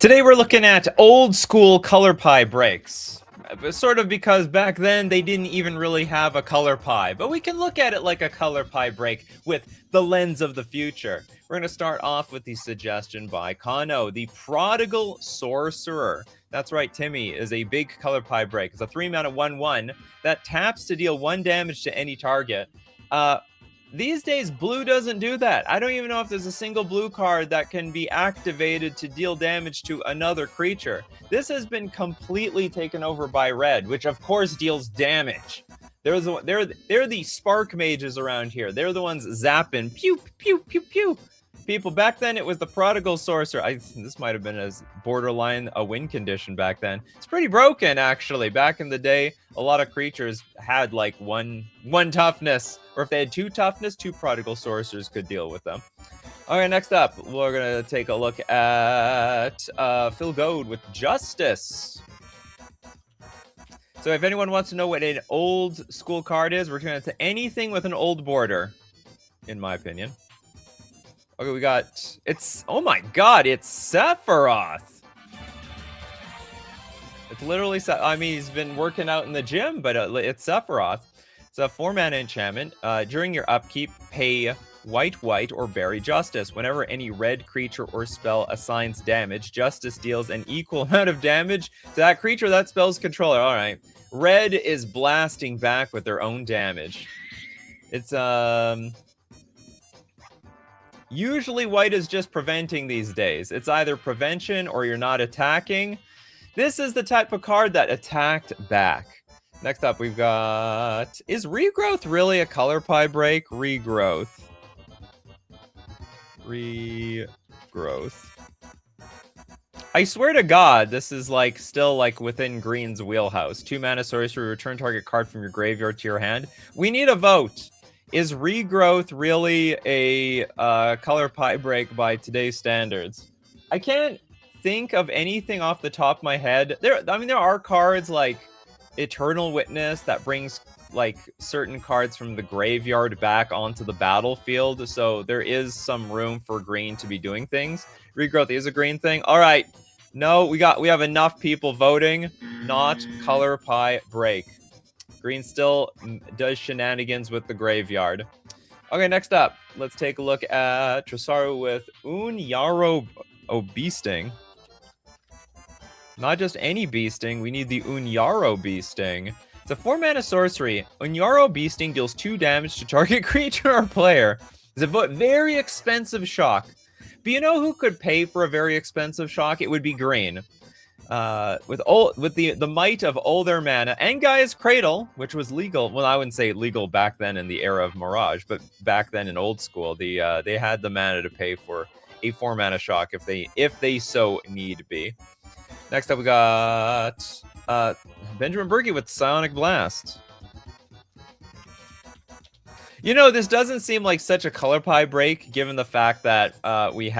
Today we're looking at old school color pie breaks. Sort of because back then they didn't even really have a color pie, but we can look at it like a color pie break with the lens of the future. We're going to start off with the suggestion by Kano, the Prodigal Sorcerer. That's right, Timmy is a big color pie break. It's a 3-mana 1/1 that taps to deal 1 damage to any target. These days, blue doesn't do that. I don't even know if there's a single blue card that can be activated to deal damage to another creature. This has been completely taken over by red, which of course deals damage. They're the spark mages around here. They're the ones zapping pew pew pew pew. People back then it was the Prodigal Sorcerer. This might have been as borderline a win condition back then. It's pretty broken actually. Back in the day, a lot of creatures had like one toughness, or if they had 2 toughness, 2 Prodigal Sorcerers could deal with them. All right, next up, we're gonna take a look at Phil Goad with Justice. So if anyone wants to know what an old school card is, we're turning it to anything with an old border, in my opinion. Okay, we got, oh my god, it's Sephiroth. It's literally, I mean, he's been working out in the gym, but it's Sephiroth. It's a 4-mana enchantment. During your upkeep, pay white, or bury Justice. Whenever any red creature or spell assigns damage, Justice deals an equal amount of damage to that creature that spell's controller. All right. Red is blasting back with their own damage. It's, usually white is just preventing these days. It's either prevention or you're not attacking. This is the type of card that attacked back. Next up, we've got... Is Regrowth really a color pie break? Regrowth. I swear to God, this is like still like within Green's wheelhouse. 2-mana sorcery, return target card from your graveyard to your hand. We need a vote. Is Regrowth really a color pie break by today's standards? I can't think of anything off the top of my head. There are cards like Eternal Witness that brings like certain cards from the graveyard back onto the battlefield, so there is some room for green to be doing things. Regrowth is a green thing. All right, no, we have enough people voting. Not color pie break. Green still does shenanigans with the graveyard. Okay, next up, let's take a look at Tresaru with Unyaro Beasting. Not just any Beasting, we need the Unyaro Beasting. It's a 4-mana sorcery. Unyaro Beasting deals 2 damage to target creature or player. It's a very expensive shock. But you know who could pay for a very expensive shock? It would be green. With the might of all their mana and Gaia's Cradle, which was legal. Well, I wouldn't say legal back then in the era of Mirage, but back then in old school, they had the mana to pay for a 4-mana shock if they so need be. Next up, we got Benjamin Berge with Psionic Blast. You know, this doesn't seem like such a color pie break, given the fact that we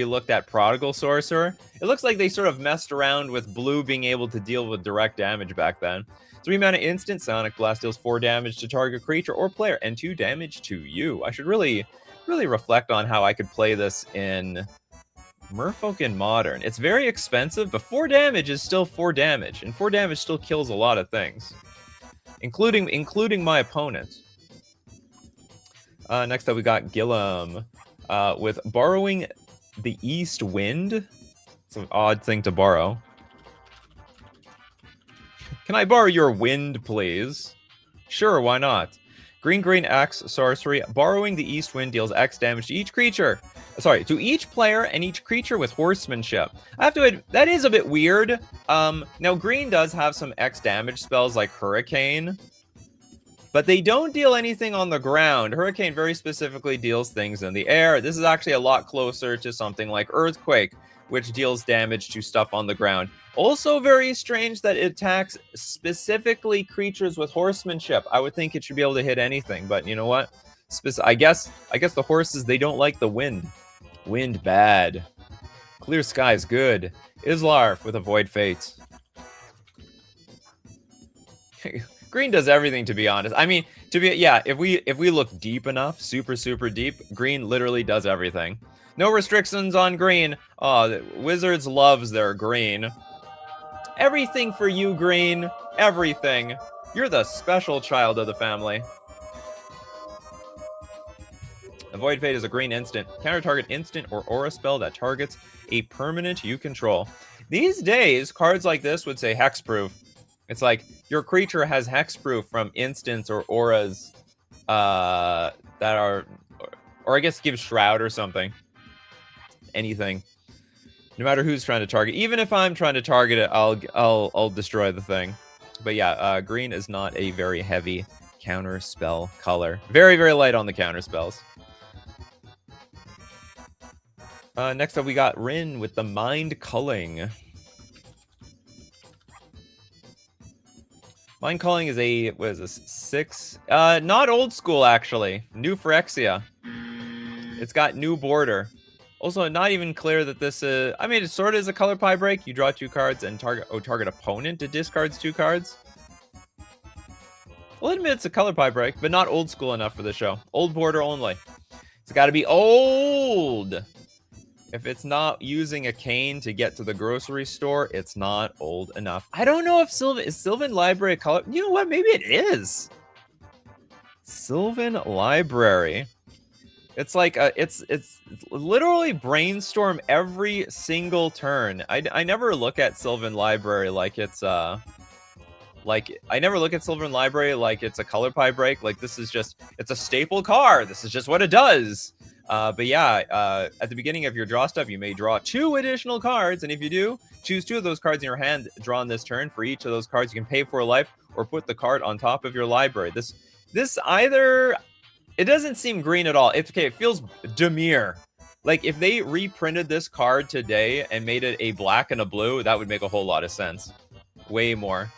looked at Prodigal Sorcerer. It looks like they sort of messed around with blue being able to deal with direct damage back then. 3-mana instant, Psionic Blast deals 4 damage to target creature or player, and 2 damage to you. I should really reflect on how I could play this in Merfolk in Modern. It's very expensive, but 4 damage is still 4 damage, and 4 damage still kills a lot of things, including my opponent. Next up, we got Gillum with Borrowing the East Wind. It's an odd thing to borrow. Can I borrow your wind, please? Sure, why not? Green X sorcery. Borrowing the East Wind deals X damage to each creature. Sorry, to each player and each creature with horsemanship. I have to admit, that is a bit weird. Now, green does have some X damage spells like Hurricane, but they don't deal anything on the ground. Hurricane very specifically deals things in the air. This is actually a lot closer to something like Earthquake, which deals damage to stuff on the ground. Also very strange that it attacks specifically creatures with horsemanship. I would think it should be able to hit anything, but you know what? I guess the horses, they don't like the wind. Wind bad. Clear skies good. Islarf with Avoid Fate. Green does everything, to be honest. I mean, if we look deep enough, super deep, green literally does everything. No restrictions on green. Oh, the Wizards loves their green. Everything for you, green. Everything. You're the special child of the family. Avoid Fate is a green instant. Counter target instant or aura spell that targets a permanent you control. These days, cards like this would say hexproof. It's like your creature has hexproof from instants or auras that are, or I guess give Shroud or something. Anything. No matter who's trying to target. Even if I'm trying to target it, I'll destroy the thing. But yeah, green is not a very heavy counter spell color. Very, very light on the counter spells. Next up, we got Rin with the Mind Culling. Mind Culling is a, what is this, 6? Not old school, actually. New Phyrexia. It's got new border. Also, not even clear that this is... I mean, it sort of is a color pie break. You draw 2 cards and target opponent to discards 2 cards. We'll admit it's a color pie break, but not old school enough for the show. Old border only. It's got to be old! If it's not using a cane to get to the grocery store, it's not old enough. I don't know if is Sylvan Library a color... You know what? Maybe it is. Sylvan Library. It's like it's literally brainstorm every single turn. I never look at Sylvan Library like it's like I never look at Sylvan Library like it's a color pie break. Like this is just it's a staple card. This is just what it does. But yeah, at the beginning of your draw step, you may draw 2 additional cards, and if you do, choose 2 of those cards in your hand drawn this turn. For each of those cards, you can pay for a life or put the card on top of your library. This either it doesn't seem green at all. It's okay. It feels demure. Like if they reprinted this card today and made it a black and a blue, that would make a whole lot of sense. Way more.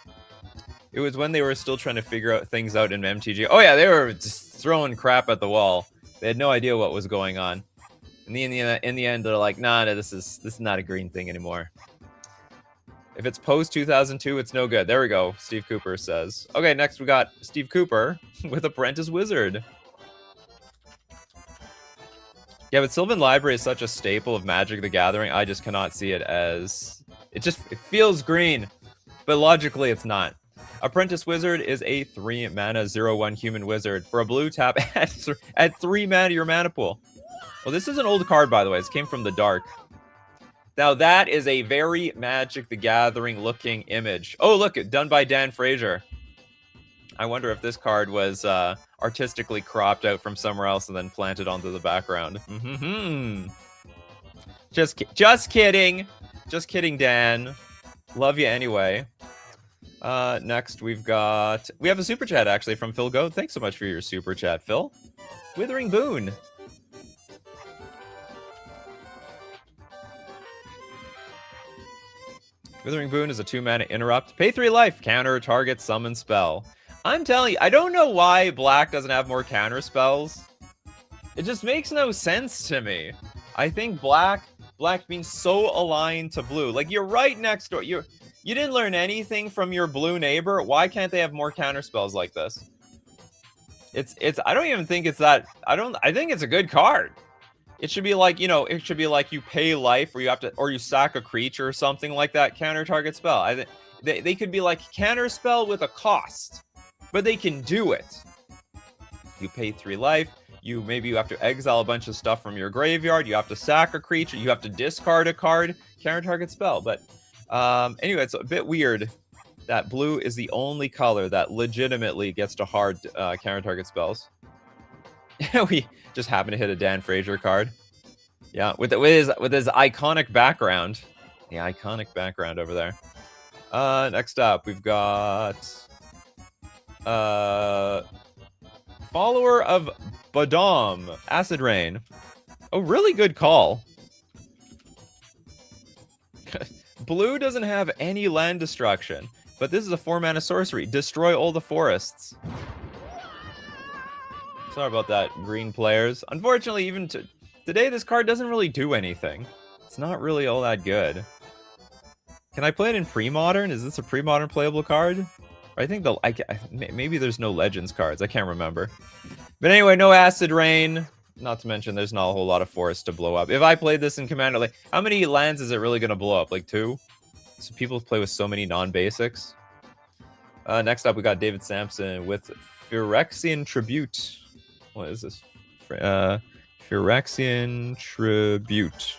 It was when they were still trying to figure out things out in MTG. Oh yeah, they were just throwing crap at the wall. They had no idea what was going on. And in the end, they're like, nah, this is not a green thing anymore. If it's post 2002, it's no good. There we go. Steve Cooper says. Okay, next we got Steve Cooper with Apprentice Wizard. Yeah, but Sylvan Library is such a staple of Magic the Gathering. I just cannot see it as... It feels green, but logically it's not. Apprentice Wizard is a 3 mana 0/1 human wizard. For a blue tap at 3 mana your mana pool. Well, this is an old card, by the way. This came from the dark. Now, that is a very Magic the Gathering looking image. Oh, look, done by Dan Frazier. I wonder if this card was artistically cropped out from somewhere else and then planted onto the background. Just kidding. Just kidding, Dan. Love you anyway. Next, we have a super chat, actually, from Phil Goat. Thanks so much for your super chat, Phil. Withering Boon. Withering Boon is a 2-mana interrupt. Pay 3 life. Counter, target, summon, spell. I'm telling you, I don't know why black doesn't have more counter spells. It just makes no sense to me. I think black being so aligned to blue. Like, you're right next door. You didn't learn anything from your blue neighbor. Why can't they have more counter spells like this? I don't even think it's that. I think it's a good card. It should be like, you know, it should be like you pay life or you sack a creature or something like that. Counter target spell. I think they could be like counter spell with a cost, but they can do it. You pay 3 life. Maybe you have to exile a bunch of stuff from your graveyard. You have to sack a creature. You have to discard a card. Counter target spell. But anyway, it's a bit weird that blue is the only color that legitimately gets to hard counter target spells. We just happen to hit a Dan Frazier card. Yeah, with his iconic background. The iconic background over there. Next up, we've got Follower of Badam, Acid Rain. A really good call. Blue doesn't have any land destruction, but this is a 4-mana sorcery. Destroy all the forests. Sorry about that, green players. Unfortunately, even today, this card doesn't really do anything. It's not really all that good. Can I play it in pre-modern? Is this a pre-modern playable card? Or I think maybe there's no Legends cards. I can't remember. But anyway, no Acid Rain. Not to mention, there's not a whole lot of forests to blow up. If I played this in Commander, like, how many lands is it really going to blow up? Like 2? So people play with so many non-basics. Next up, we got David Sampson with Phyrexian Tribute. What is this? Phyrexian Tribute.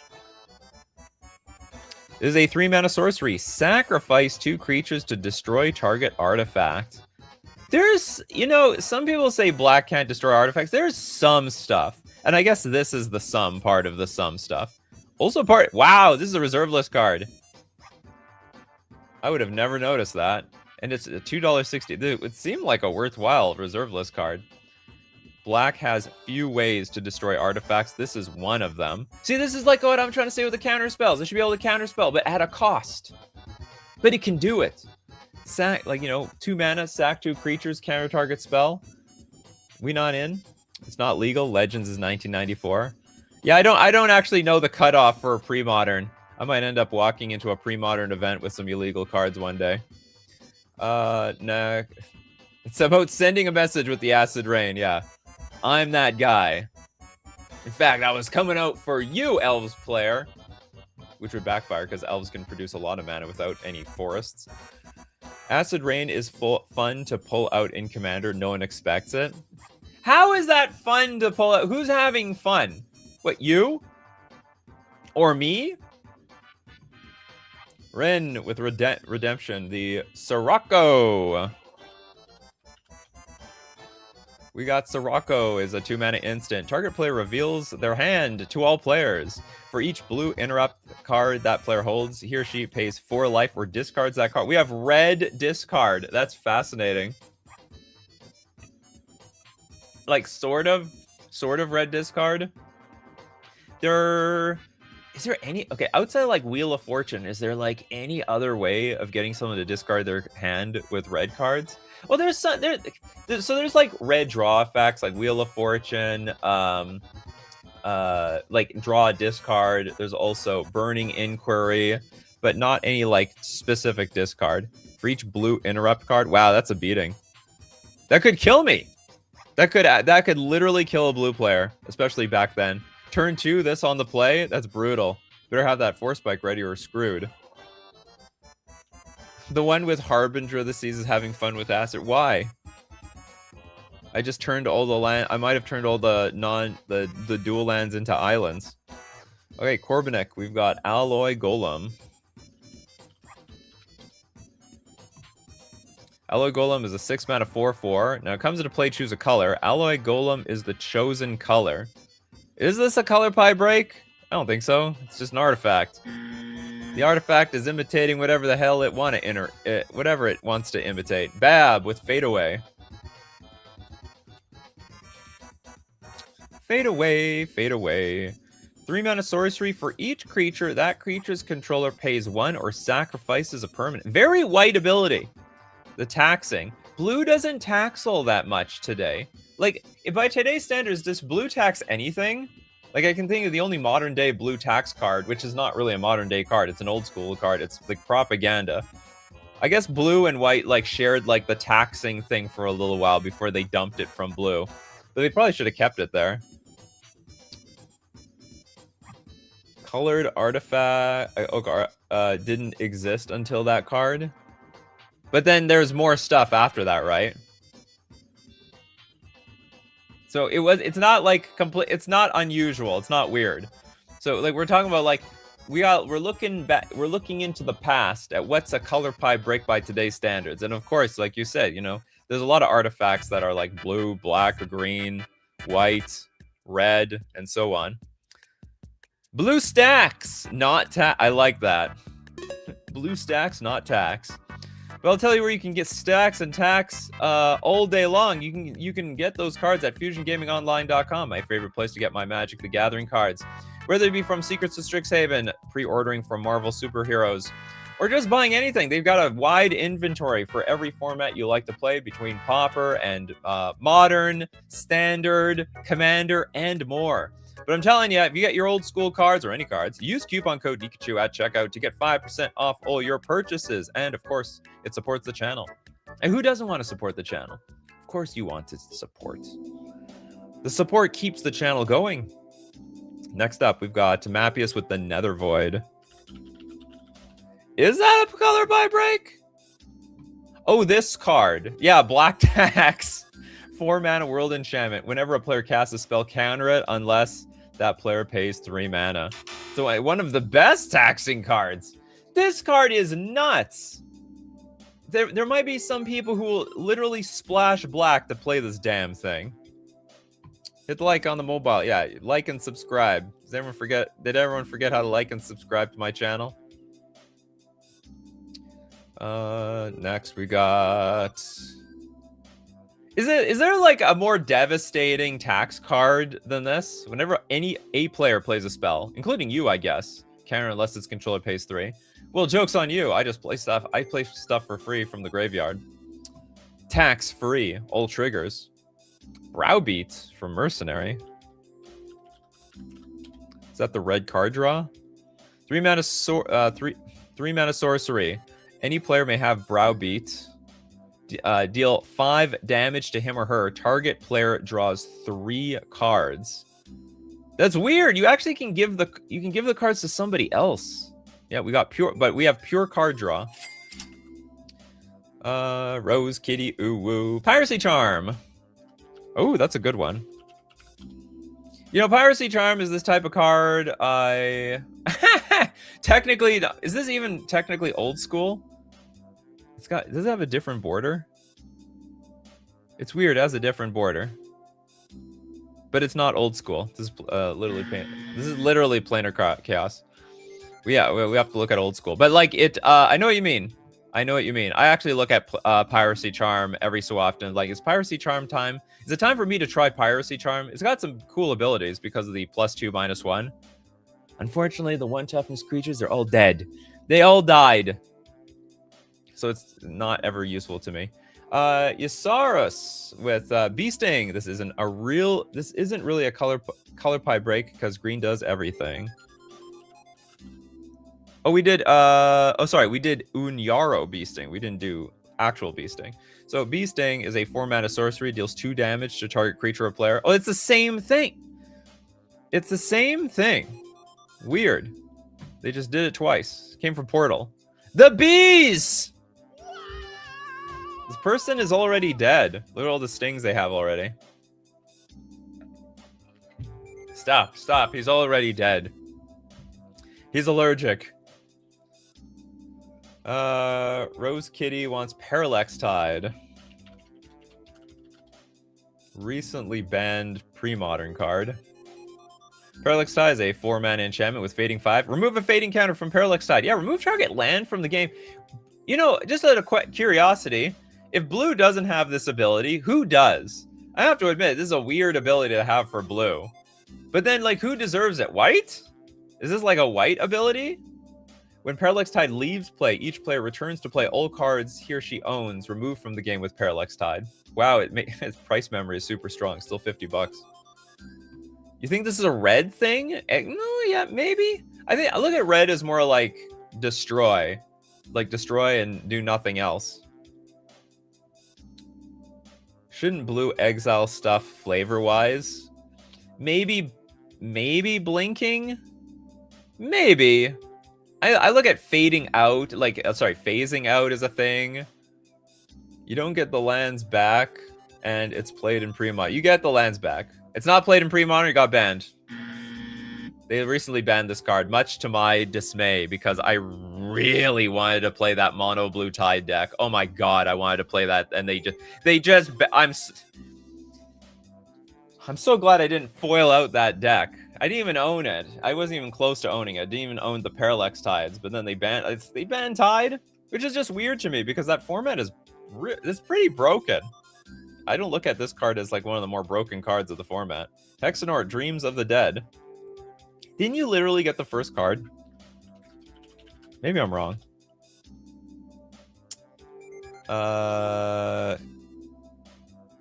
This is a 3-mana sorcery. Sacrifice 2 creatures to destroy target artifact. There's, you know, some people say black can't destroy artifacts. There's some stuff. And I guess this is the some part of the some stuff. Also part... Wow, this is a reserve list card. I would have never noticed that. And it's a $2.60. It would seem like a worthwhile reserve list card. Black has few ways to destroy artifacts. This is one of them. See, this is like what I'm trying to say with the counter spells. It should be able to counter spell, but at a cost. But it can do it. Sack, like, you know, 2 mana, sack 2 creatures, counter target spell. We not in? It's not legal. Legends is 1994. Yeah, I don't actually know the cutoff for pre-modern. I might end up walking into a pre-modern event with some illegal cards one day. Nah. It's about sending a message with the acid rain, yeah. I'm that guy. In fact, I was coming out for you, Elves player. Which would backfire, because Elves can produce a lot of mana without any forests. Acid Rain is fun to pull out in Commander. No one expects it. How is that fun to pull out? Who's having fun? What, you? Or me? Ren with Redemption. The Sirocco. We got Sirocco is a 2-mana instant. Target player reveals their hand to all players. For each blue interrupt card that player holds, he or she pays 4 life or discards that card. We have red discard. That's fascinating. Like sort of red discard. Is there any, okay, outside of like Wheel of Fortune, is there like any other way of getting someone to discard their hand with red cards? Well, there's some, there's like red draw effects like Wheel of Fortune, like draw a discard. There's also Burning Inquiry, but not any like specific discard. For each blue interrupt card, wow, that's a beating. That could kill me. That could literally kill a blue player, especially back then. Turn 2, this on the play, that's brutal. Better have that Force Spike ready or we're screwed. The one with Harbinger of the Seas is having fun with Acid. Why? I just turned all the land. I might have turned all the dual lands into islands. Okay, Corbinek. We've got Alloy Golem. Alloy Golem is a 6-mana 4/4. Now it comes into play, choose a color. Alloy Golem is the chosen color. Is this a color pie break? I don't think so. It's just an artifact. The artifact is imitating whatever the hell it whatever it wants to imitate. Bab with Fade Away. Fade away, fade away. 3-mana sorcery. For each creature, that creature's controller pays 1 or sacrifices a permanent. Very white ability. The taxing. Blue doesn't tax all that much today. Like, by today's standards, does blue tax anything? Like, I can think of the only modern day blue tax card, which is not really a modern day card. It's an old school card. It's like propaganda. I guess blue and white like shared like the taxing thing for a little while before they dumped it from blue. But they probably should have kept it there. Colored artifact didn't exist until that card. But then there's more stuff after that, right? So it's not like complete, it's not unusual, it's not weird. So like we're talking about like we're looking into the past at what's a color pie break by today's standards. And of course, like you said, you know, there's a lot of artifacts that are like blue, black, green, white, red, and so on. Blue stacks, not tax. I like that. Blue stacks, not tax. But I'll tell you where you can get stacks and tax all day long. You can get those cards at FusionGamingOnline.com, my favorite place to get my Magic the Gathering cards. Whether it be from Secrets of Strixhaven, pre-ordering from Marvel Superheroes, or just buying anything. They've got a wide inventory for every format you like to play, between Pauper and Modern, Standard, Commander, and more. But I'm telling you, if you get your old school cards or any cards, use coupon code Nikachu at checkout to get 5% off all your purchases. And of course, it supports the channel. And who doesn't want to support the channel? Of course you want to support. The support keeps the channel going. Next up, we've got Tamapius with the Nether Void. Is that a color by break? Oh, this card. Yeah, Black Tax. 4 mana World Enchantment. Whenever a player casts a spell, counter it unless that player pays 3 mana. So one of the best taxing cards. This card is nuts. There might be some people who will literally splash black to play this damn thing. Hit the like on the mobile. Yeah, like and subscribe. Did everyone forget how to like and subscribe to my channel? Next we got... Is there like a more devastating tax card than this? Whenever a player plays a spell, including you, I guess, counter unless its controller pays 3. Well, joke's on you. I just play stuff. I play stuff for free from the graveyard. Tax free. All triggers. Browbeat from Mercenary. Is that the red card draw? 3 mana sorcery. Any player may have Browbeat. Deal 5 damage to him or her. Target player draws 3 cards. That's weird. You actually can give the cards to somebody else. Yeah, we have pure card draw. Rose, Kitty, Ooh Woo. Piracy Charm. Oh, that's a good one. You know, Piracy Charm is this type of card technically, is this even technically old school? Does it have a different border? It's weird, it has a different border. But it's not old school. This is literally planar chaos. We have to look at old school. But like I know what you mean. I actually look at Piracy Charm every so often. Like, is Piracy Charm time? Is it time for me to try Piracy Charm? It's got some cool abilities because of the +2/-1. Unfortunately, the 1 toughness creatures are all dead. They all died. So it's not ever useful to me. Ysaurus with Bee Sting. This isn't really a color pie break because green does everything. Oh, we did we did Unyaro Bee Sting. We didn't do actual Bee Sting. So Bee Sting is a 4 mana sorcery, deals 2 damage to target creature or player. Oh, it's the same thing. It's the same thing. Weird. They just did it twice. Came from Portal. The bees! This person is already dead. Look at all the stings they have already. Stop. He's already dead. He's allergic. Rose Kitty wants Parallax Tide. Recently banned pre-modern card. Parallax Tide is a 4 mana enchantment with fading 5. Remove a fading counter from Parallax Tide. Yeah, remove target land from the game. You know, just out of curiosity, if blue doesn't have this ability, who does? I have to admit, this is a weird ability to have for blue. But then, like, who deserves it? White? Is this like a white ability? When Parallax Tide leaves play, each player returns to play all cards he or she owns removed from the game with Parallax Tide. Wow, its price memory is super strong. Still $50. You think this is a red thing? No, yeah, maybe. I look at red as more like destroy. Like destroy and do nothing else. Shouldn't blue exile stuff flavor-wise? Maybe blinking? Maybe. I look at fading out, like, phasing out is a thing. You don't get the lands back, and it's played in pre-mod. You get the lands back. It's not played in pre-modern, it got banned. They recently banned this card, much to my dismay, because I really wanted to play that mono blue tide deck. Oh my god, I wanted to play that, and I'm so glad I didn't foil out that deck. I didn't even own it. I wasn't even close to owning it. I didn't even own the Parallax Tides, but then they banned Tide, which is just weird to me because that format is pretty broken. I don't look at this card as like one of the more broken cards of the format. Hexenor, Dreams of the Dead. Didn't you literally get the first card? Maybe I'm wrong.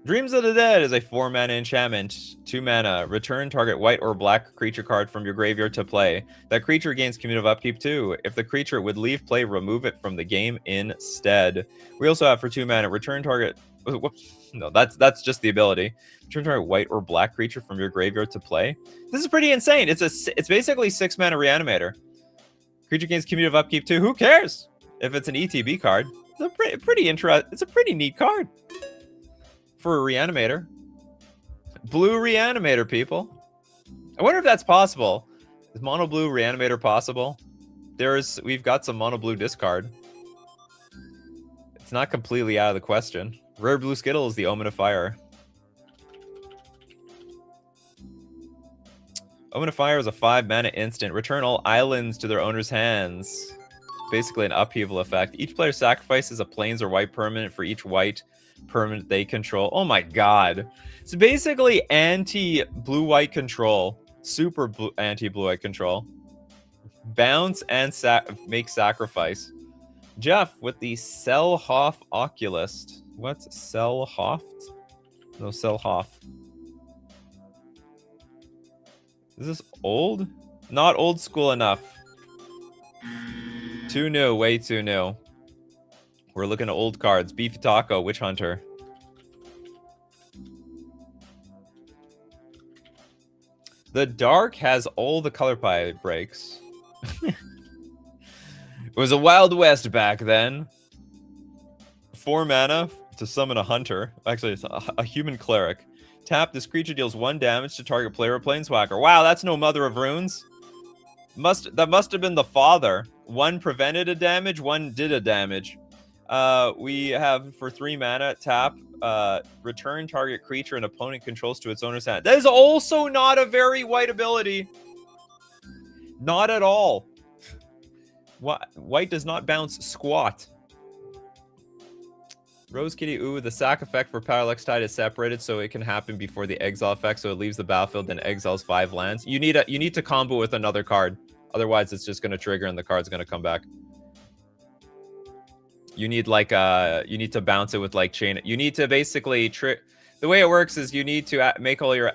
Dreams of the Dead is a 4 mana enchantment, 2 mana. Return target white or black creature card from your graveyard to play. That creature gains cumulative upkeep too. If the creature would leave play, remove it from the game instead. We also have for 2 mana, return target No, that's just the ability. Turn a white or black creature from your graveyard to play. This is pretty insane. It's basically 6-mana Reanimator. Creature gains cumulative upkeep too. Who cares if it's an ETB card? It's a pretty neat card for a Reanimator. Blue Reanimator, people. I wonder if that's possible. Is mono blue Reanimator possible? We've got some mono blue discard. It's not completely out of the question. Rare blue Skittle is the Omen of Fire. Omen of Fire is a 5-mana instant. Return all islands to their owner's hands. Basically an upheaval effect. Each player sacrifices a plains or white permanent for each white permanent they control. Oh my god. It's basically anti-blue-white control. Super anti-blue-white control. Bounce and make sacrifice. Jeff with the Selhoff Oculist. What's Selhoff? No, Selhoff. Is this old? Not old school enough. Too new, way too new. We're looking at old cards. Beefy Taco, Witch Hunter. The Dark has all the color pie breaks. It was a Wild West back then. 4 mana to summon a hunter. Actually, it's a human cleric. Tap, this creature deals 1 damage to target player or planeswalker. Wow, that's no Mother of Runes. That must have been the father. 1 prevented a damage, 1 did a damage. We have for 3 mana, tap, return target creature an opponent controls to its owner's hand. That is also not a very white ability. Not at all. White does not bounce squat. Rose Kitty, ooh, the sack effect for Parallax Tide is separated so it can happen before the exile effect, so it leaves the battlefield and exiles 5 lands. You need to combo with another card. Otherwise, it's just going to trigger and the card's going to come back. You need like you need to bounce it with like chain. You need to basically the way it works is you need to make all your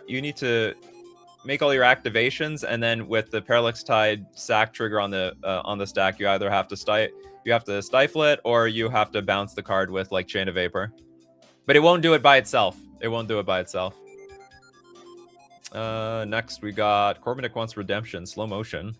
activations, and then with the Parallax Tide sack trigger on the stack, you either have to stifle it, or you have to bounce the card with like Chain of Vapor. But it won't do it by itself. It won't do it by itself. Next we got Corbinick Wants Redemption, slow motion.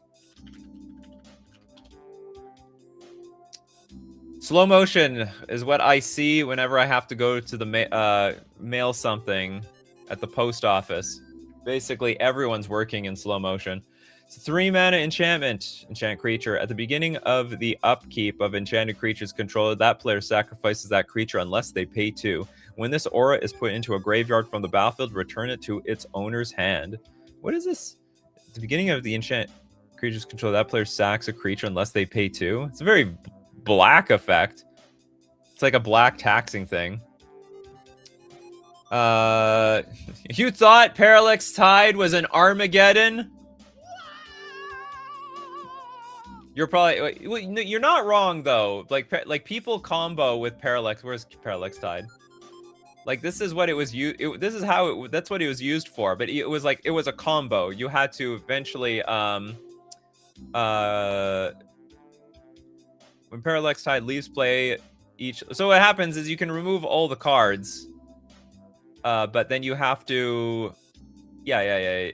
Slow motion is what I see whenever I have to go to the mail something at the post office. Basically, everyone's working in slow motion. It's a 3-mana enchantment. Enchant creature. At the beginning of the upkeep of enchanted creature's controller, that player sacrifices that creature unless they pay 2. When this aura is put into a graveyard from the battlefield, return it to its owner's hand. What is this? At the beginning of the enchant creature's controller, that player sacks a creature unless they pay 2. It's a very black effect. It's like a black taxing thing. You thought Parallax Tide was an Armageddon? You're probably you're not wrong though. Like people combo with Parallax. Where's Parallax Tide? Like this is what it was used. This is how that's what it was used for. But it was a combo. You had to eventually when Parallax Tide leaves play each. So what happens is you can remove all the cards. But then you have to, yeah.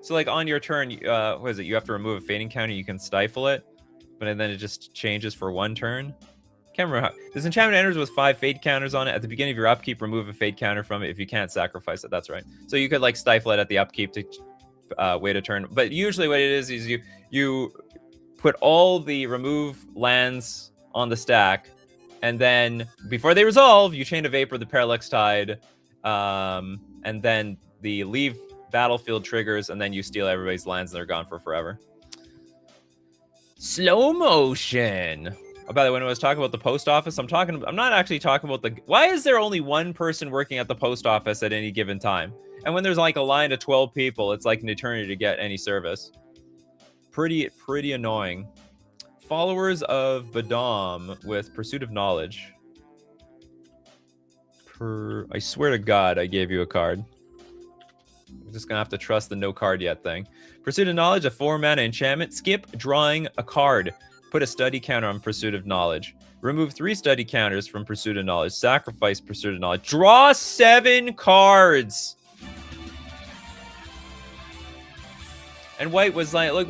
So like on your turn, what is it? You have to remove a fading counter. You can stifle it, but then it just changes for 1 turn. Can't remember how. This enchantment enters with 5 fade counters on it. At the beginning of your upkeep, remove a fade counter from it if you can't sacrifice it. That's right. So you could like stifle it at the upkeep to wait a turn. But usually what it is you put all the remove lands on the stack, and then before they resolve, you Chain of Vapor the Parallax Tide. And then the leave battlefield triggers, and then you steal everybody's lands and they're gone for forever. Slow motion. Oh, by the way, when I was talking about the post office, I'm not actually talking about why is there only 1 person working at the post office at any given time? And when there's like a line of 12 people, it's like an eternity to get any service. Pretty annoying. Followers of Badam with Pursuit of Knowledge. I swear to God, I gave you a card. I'm just gonna have to trust the no card yet thing. Pursuit of Knowledge, a 4-mana enchantment. Skip drawing a card. Put a study counter on Pursuit of Knowledge. Remove 3 study counters from Pursuit of Knowledge. Sacrifice Pursuit of Knowledge. Draw 7 cards. And white was like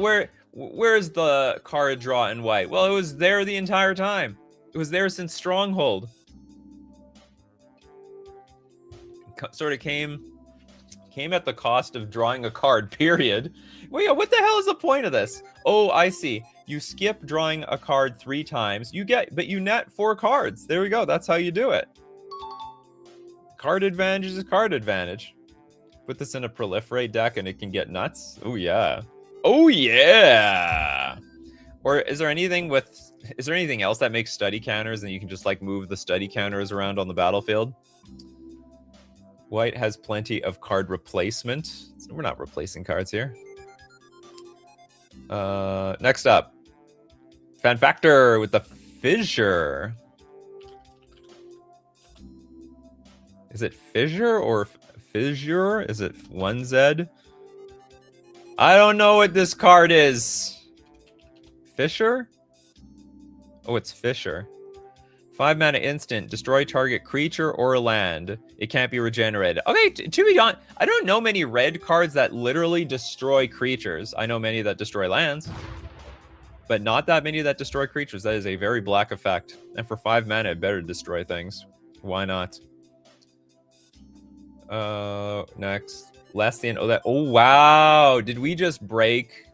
where's the card draw in white? Well, it was there the entire time. It was there since Stronghold. Sort of came at the cost of drawing a card, period. Wait, what the hell is the point of this? Oh, I see. You skip drawing a card 3 times. But you net 4 cards. There we go. That's how you do it. Card advantage is card advantage. Put this in a proliferate deck and it can get nuts. Oh yeah. Oh yeah. Or is there anything else that makes study counters and you can just like move the study counters around on the battlefield? White has plenty of card replacement. So we're not replacing cards here. Next up, Fan Factor with the Fissure. Is it Fissure or Fissure? Is it 1Z? I don't know what this card is. Fissure? Oh, it's Fissure. 5 mana instant. Destroy target creature or land. It can't be regenerated. Okay, to be honest, I don't know many red cards that literally destroy creatures. I know many that destroy lands, but not that many that destroy creatures. That is a very black effect. And for 5 mana, it better destroy things. Why not? Next. Lestian. Oh, wow. Did we just break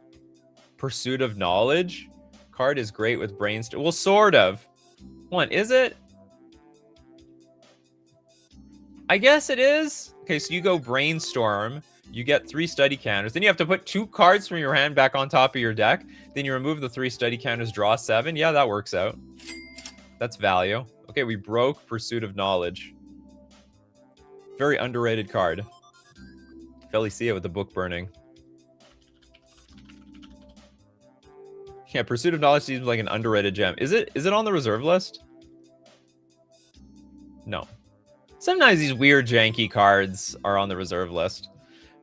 Pursuit of Knowledge? Card is great with brainstorm. Well, sort of. One, is it? I guess it is. Okay, so you go Brainstorm. You get 3 study counters. Then you have to put 2 cards from your hand back on top of your deck. Then you remove the 3 study counters, draw 7. Yeah, that works out. That's value. Okay, we broke Pursuit of Knowledge. Very underrated card. Felicia with the book burning. Yeah, Pursuit of Knowledge seems like an underrated gem. Is it on the reserve list? No. Sometimes these weird janky cards are on the reserve list.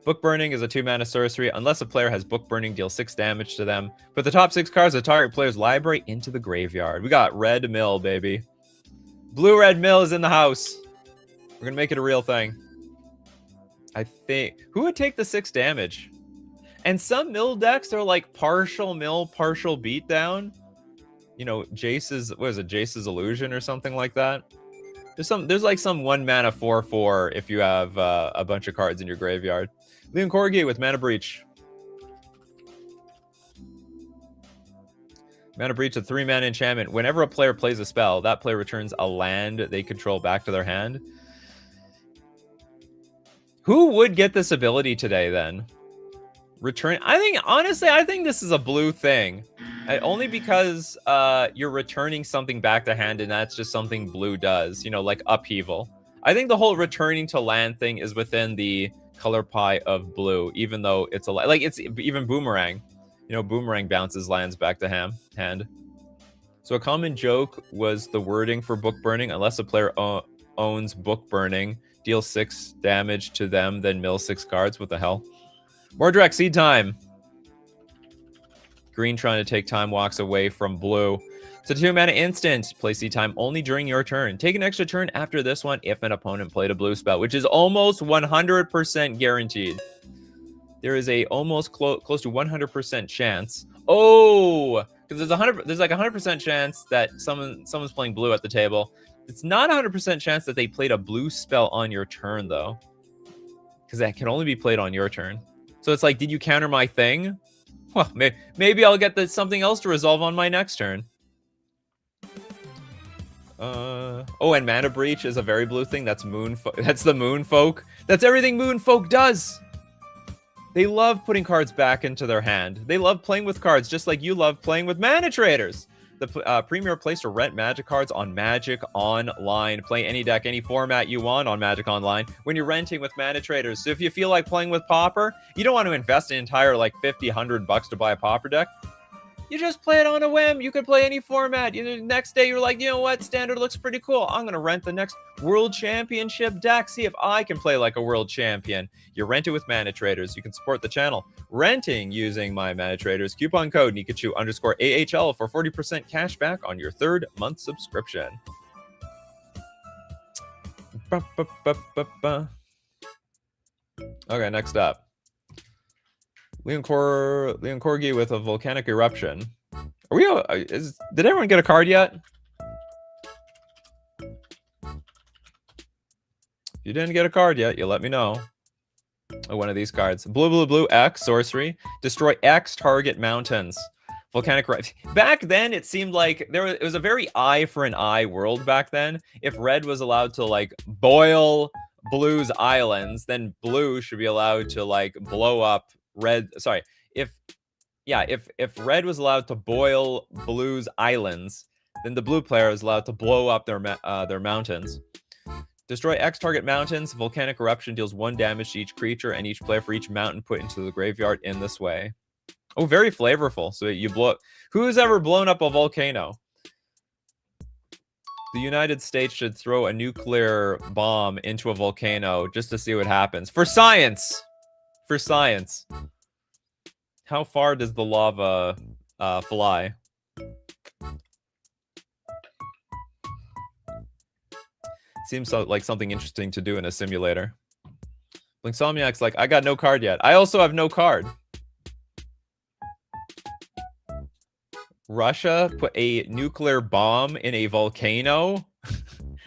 Book Burning is a 2-mana sorcery. Unless a player has Book Burning, deal 6 damage to them. Put the top 6 cards of the target player's library into the graveyard. We got Red Mill, baby. Blue-Red Mill is in the house. We're going to make it a real thing. I think... Who would take the 6 damage? And some mill decks are like partial mill, partial beatdown. You know, Jace's, what is it, Jace's Illusion or something like that. There's like some 1-mana 4/4 if you have a bunch of cards in your graveyard. Leon Corgi with Mana Breach. Mana Breach, a 3-mana enchantment. Whenever a player plays a spell, that player returns a land they control back to their hand. Who would get this ability today then? Return. Honestly, I think this is a blue thing. Only because you're returning something back to hand, and that's just something blue does. You know, like Upheaval. I think the whole returning to land thing is within the color pie of blue, even though it's it's even Boomerang. You know, Boomerang bounces lands back to hand. So a common joke was the wording for Book Burning. Unless a player owns Book Burning, deal 6 damage to them, then mill 6 cards. What the hell? More direct seed time. Green trying to take time walks away from blue. It's a 2-mana instant. Play seed time only during your turn. Take an extra turn after this one if an opponent played a blue spell, which is almost 100% guaranteed. There is a almost close to 100% chance. Oh, because there's like a 100% chance that someone's playing blue at the table. It's not a 100% chance that they played a blue spell on your turn though, because that can only be played on your turn. So it's like, did you counter my thing? Well, maybe I'll get something else to resolve on my next turn. Oh, and Mana Breach is a very blue thing. That's that's the Moonfolk. That's everything Moonfolk does. They love putting cards back into their hand. They love playing with cards, just like you love playing with Mana Traders. The premier place to rent Magic cards on Magic Online. Play any deck, any format you want on Magic Online when you're renting with Mana Traders. So if you feel like playing with Pauper, you don't want to invest an entire like $50, $100 to buy a Pauper deck. You just play it on a whim. You could play any format. The next day, you're like, you know what? Standard looks pretty cool. I'm going to rent the next World Championship deck. See if I can play like a world champion. You rent it with Mana Traders. You can support the channel renting using my Mana Traders coupon code Nikachu_AHL for 40% cash back on your 3rd month subscription. Okay, next up. Leon Corgi with a volcanic eruption. Are we? Did everyone get a card yet? If you didn't get a card yet, you let me know. Oh, one of these cards. Blue, X, sorcery. Destroy X target mountains. Volcanic eruption. Back then, it seemed like it was a very eye for an eye world back then. If red was allowed to, like, boil blue's islands, then blue should be allowed to, like, blow up red. Sorry, if red was allowed to boil blue's islands, then the blue player is allowed to blow up their mountains. Destroy X target mountains. Volcanic eruption deals 1 damage to each creature and each player for each mountain put into the graveyard in this way. Oh, very flavorful. So you blow. Who's ever blown up a volcano? The United States should throw a nuclear bomb into a volcano just to see what happens. For science. For science. How far does the lava fly? Seems like something interesting to do in a simulator. Blinksomniac's like, I got no card yet. I also have no card. Russia put a nuclear bomb in a volcano?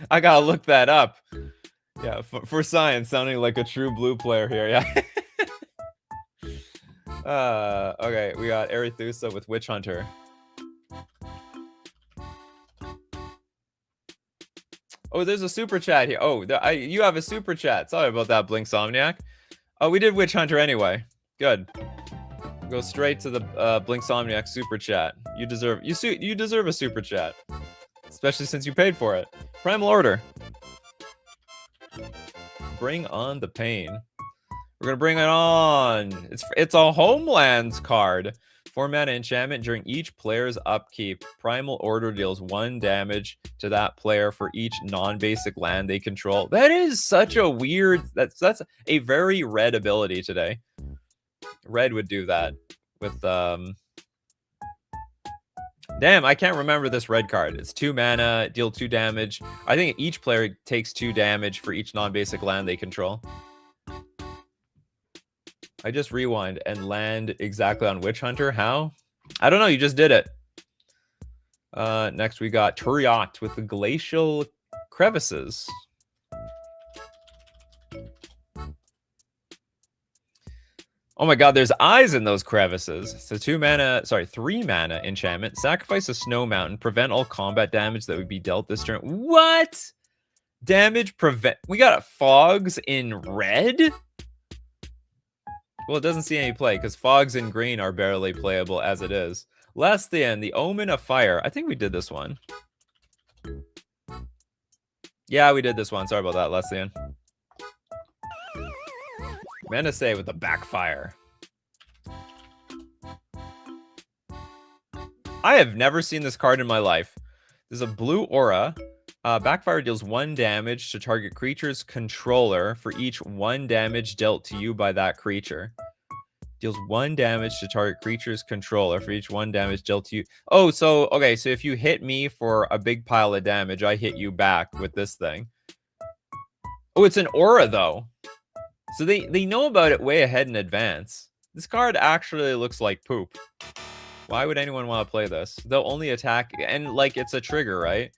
I gotta look that up. Yeah, for science, sounding like a true blue player here, yeah. Okay, we got Arethusa with Witch Hunter. Oh, there's a super chat here. Oh, you have a super chat. Sorry about that, Blinksomniac. Oh, we did Witch Hunter anyway. Good. Go straight to the Blinksomniac super chat. You deserve a super chat, especially since you paid for it. Primal Order. Bring on the pain. We're gonna bring it on. It's a Homelands card. 4 mana enchantment during each player's upkeep. Primal Order deals 1 damage to that player for each non-basic land they control. That is such a weird. That's a very red ability today. Red would do that with damn, I can't remember this red card. It's 2 mana, deal 2 damage. I think each player takes 2 damage for each non-basic land they control. I just rewind and land exactly on Witch Hunter. How? I don't know. You just did it. Next we got Turiot with the Glacial Crevices. Oh my god, there's eyes in those crevices. So 3 mana enchantment. Sacrifice a snow mountain. Prevent all combat damage that would be dealt this turn. What? Damage prevent. We got fogs in red? Well, it doesn't see any play because fogs in green are barely playable as it is. Lesthian, the Omen of Fire. I think we did this one. Yeah, we did this one. Sorry about that, Lesthian. Menacé with the Backfire. I have never seen this card in my life. There's a blue aura. Backfire deals 1 damage to target creature's controller for each 1 damage dealt to you by that creature. Deals 1 damage to target creature's controller for each 1 damage dealt to you. Oh, so, okay, so if you hit me for a big pile of damage, I hit you back with this thing. Oh, it's an aura, though. So they know about it way ahead in advance. This card actually looks like poop. Why would anyone want to play this? They'll only attack, and, like, it's a trigger, right?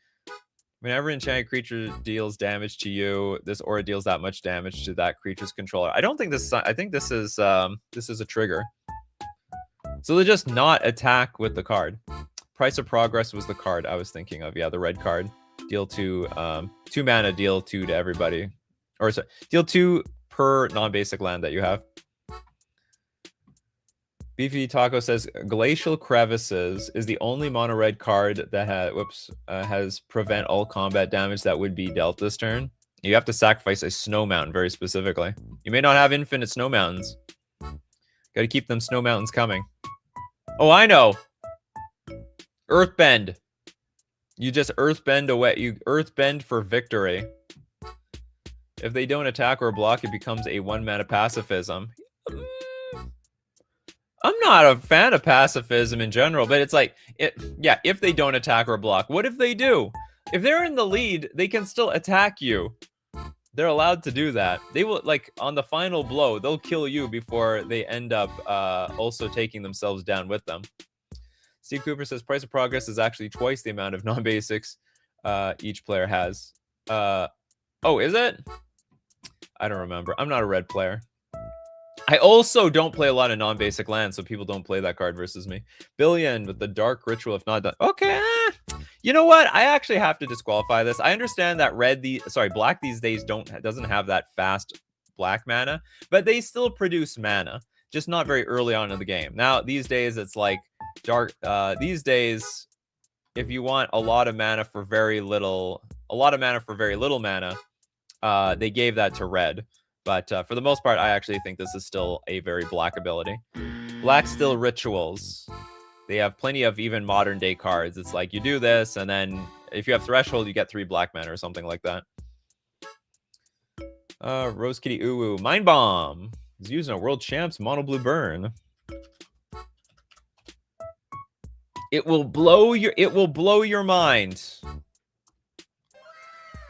Whenever enchanted creature deals damage to you, this aura deals that much damage to that creature's controller. I don't think this. I think this is a trigger. So they just not attack with the card. Price of Progress was the card I was thinking of. Yeah, the red card. Deal 2, 2 mana. Deal 2 to everybody, or sorry, deal 2 per non-basic land that you have. Beefy Taco says Glacial Crevices is the only mono red card that has prevent all combat damage that would be dealt this turn. You have to sacrifice a snow mountain very specifically. You may not have infinite snow mountains. Got to keep them snow mountains coming. Oh, I know. Earthbend. You just earthbend away. You earthbend for victory. If they don't attack or block, it becomes a 1-mana pacifism. I'm not a fan of pacifism in general, but it's like, yeah, if they don't attack or block. What if they do? If they're in the lead, they can still attack you. They're allowed to do that. They will, like, on the final blow, they'll kill you before they end up also taking themselves down with them. Steve Cooper says Price of Progress is actually twice the amount of non-basics each player has. Oh, is it? I don't remember. I'm not a red player. I also don't play a lot of non-basic lands, so people don't play that card versus me. Billion with the Dark Ritual, if not done. Okay. You know what? I actually have to disqualify this. I understand that black these days doesn't have that fast black mana, but they still produce mana, just not very early on in the game. Now, these days, it's like dark. These days, if you want a lot of mana for very little mana, they gave that to red. But for the most part, I actually think this is still a very black ability. Black still rituals. They have plenty of even modern day cards. It's like you do this, and then if you have Threshold, you get 3 black mana or something like that. Rose Kitty Uwu. Mind Bomb is using a World Champs Mono Blue Burn. It will blow your mind.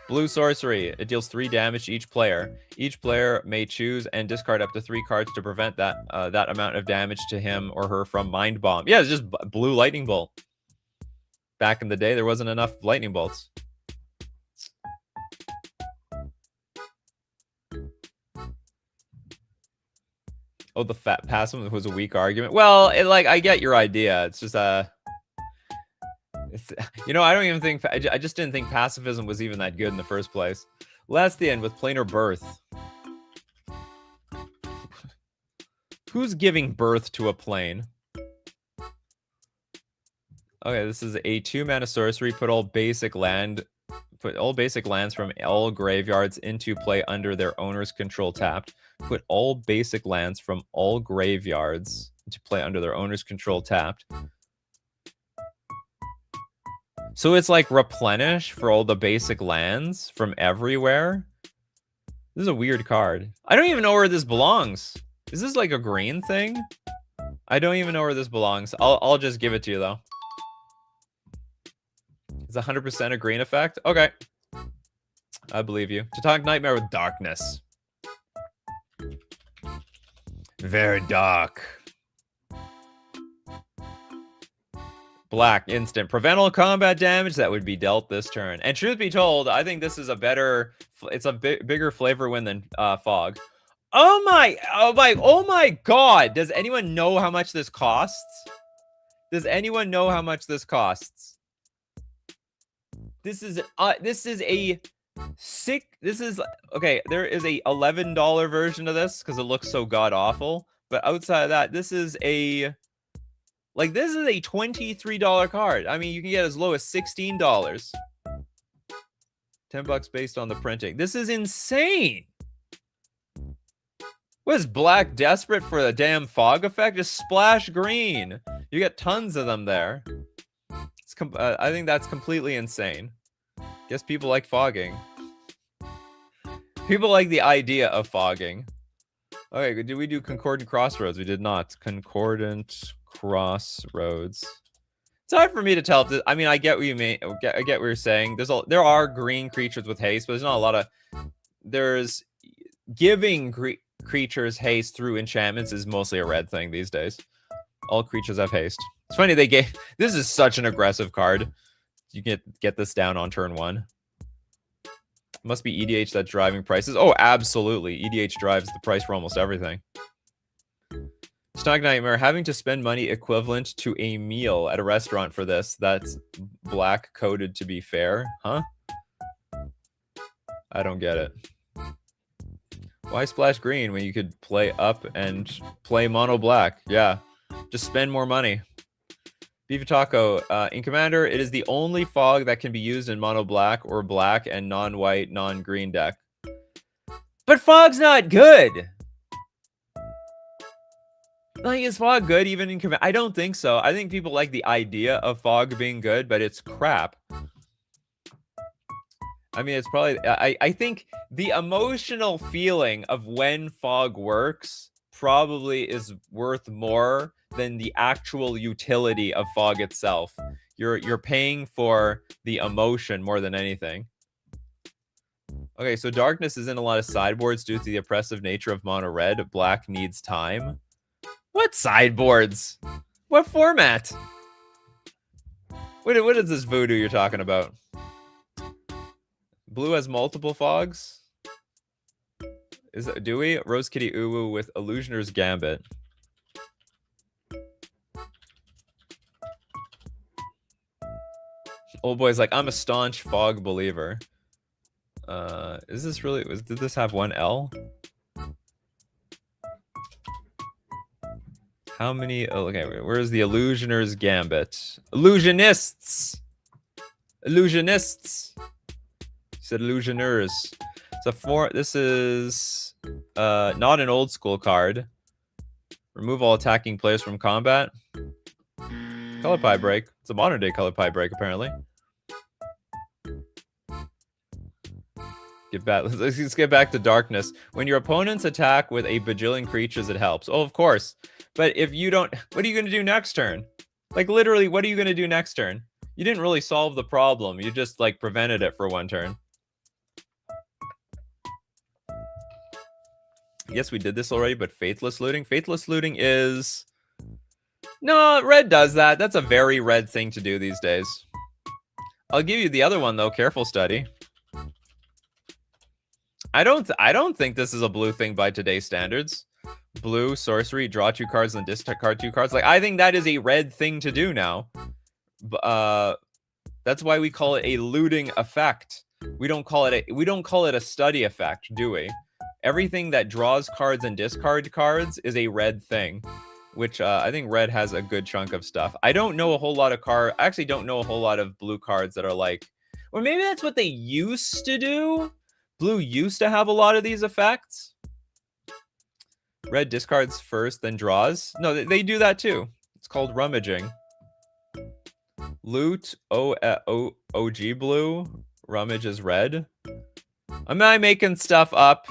Blue Sorcery. It deals 3 damage to each player. Each player may choose and discard up to 3 cards to prevent that amount of damage to him or her from Mind Bomb. Yeah, it's just blue Lightning Bolt. Back in the day, there wasn't enough Lightning Bolts. Oh, the fat passive was a weak argument. Well, I get your idea. It's just you know, I don't even think I just didn't think pacifism was even that good in the first place. Last the end with Planar Birth. Who's giving birth to a plane? Okay, this is a 2-mana sorcery. Put all basic lands from all graveyards into play under their owner's control tapped. Put all basic lands from all graveyards into play under their owner's control tapped. So it's like replenish for all the basic lands from everywhere. This is a weird card. I don't even know where this belongs. Is this like a green thing? I don't even know where this belongs. I'll just give it to you though. It's 100% a green effect. Okay. I believe you. Titanic Nightmare with darkness. Very dark. Black instant. Prevent all combat damage that would be dealt this turn. And truth be told, I think this is a better, it's a bigger flavor win than Fog. Oh my God. Does anyone know how much this costs? Does anyone know how much this costs? This is okay, there is a $11 version of this because it looks so god awful. But outside of that, this is a $23 card. I mean, you can get as low as $16. $10 based on the printing. This is insane. What is black desperate for the damn fog effect? Just splash green. You get tons of them there. I think that's completely insane. Guess people like fogging. People like the idea of fogging. Okay, did we do Concordant Crossroads? We did not. Concordant Crossroads. It's hard for me to tell if this, I mean, I get what you mean. I get what you're saying. There are green creatures with haste, but there's not a lot of. There's giving creatures haste through enchantments is mostly a red thing these days. All creatures have haste. It's funny they gave. This is such an aggressive card. You get this down on turn 1. Must be EDH that's driving prices. Oh, absolutely. EDH drives the price for almost everything. Stock Nightmare, having to spend money equivalent to a meal at a restaurant for this. That's black coded to be fair. Huh? I don't get it. Why splash green when you could play up and play mono black? Yeah. Just spend more money. Beef Taco, in Commander, it is the only fog that can be used in mono black or black and non-white, non-green deck. But fog's not good. Like, is fog good even in command? I don't think so. I think people like the idea of fog being good, but it's crap. I mean, it's probably, I think the emotional feeling of when fog works probably is worth more than the actual utility of fog itself. You're paying for the emotion more than anything. Okay, so darkness is in a lot of sideboards due to the oppressive nature of mono red. Black needs time. What sideboards? What format? What is this voodoo you're talking about? Blue has multiple fogs? Do we? Rose Kitty Uwu with Illusioner's Gambit. Old boy's like, I'm a staunch fog believer. Is this really, did this have one L? How many, oh, okay, where's the Illusioner's Gambit? Illusionists! Illusionists! You said illusioners. This is not an old school card. Remove all attacking players from combat. Color pie break. It's a modern day color pie break, apparently. Let's get back to darkness. When your opponents attack with a bajillion creatures, it helps. Oh, of course. But if you don't, what are you going to do next turn? Like, literally, what are you going to do next turn? You didn't really solve the problem. You just, like, prevented it for one turn. Yes, we did this already, but Faithless Looting? Faithless Looting is... No, red does that. That's a very red thing to do these days. I'll give you the other one, though. Careful Study. I don't think this is a blue thing by today's standards. Blue, sorcery, draw 2 cards and discard 2 cards. Like, I think that is a red thing to do now. That's why we call it a looting effect. We don't call it a study effect, do we? Everything that draws cards and discard cards is a red thing, which I think red has a good chunk of stuff. I don't know a whole lot of I actually don't know a whole lot of blue cards that are like, or maybe that's what they used to do. Blue used to have a lot of these effects. Red discards first, then draws. No, they do that too. It's called rummaging. Loot, OG blue. Rummage is red. Am I making stuff up?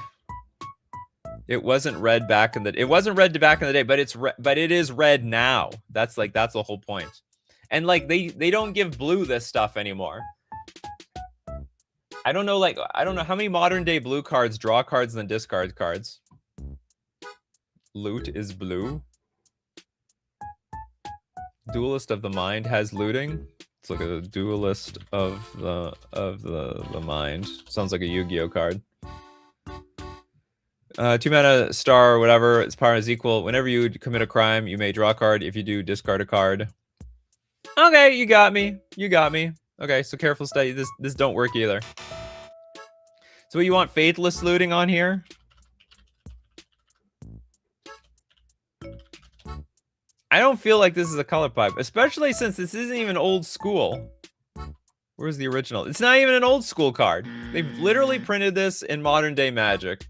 It wasn't red back in the day, but it is red now. That's the whole point. And like they don't give blue this stuff anymore. I don't know how many modern day blue cards draw cards and then discard cards. Loot is blue. Duelist of the Mind has looting. Let's look at the Duelist of the Mind. Sounds like a Yu-Gi-Oh card. 2 mana star or whatever. Its power is equal. Whenever you commit a crime, you may draw a card. If you do, discard a card. Okay, you got me. You got me. Okay, so Careful Study. This don't work either. So you want Faithless Looting on here? I don't feel like this is a color pipe, especially since this isn't even old school. Where's the original? It's not even an old school card. They've literally printed this in modern day Magic.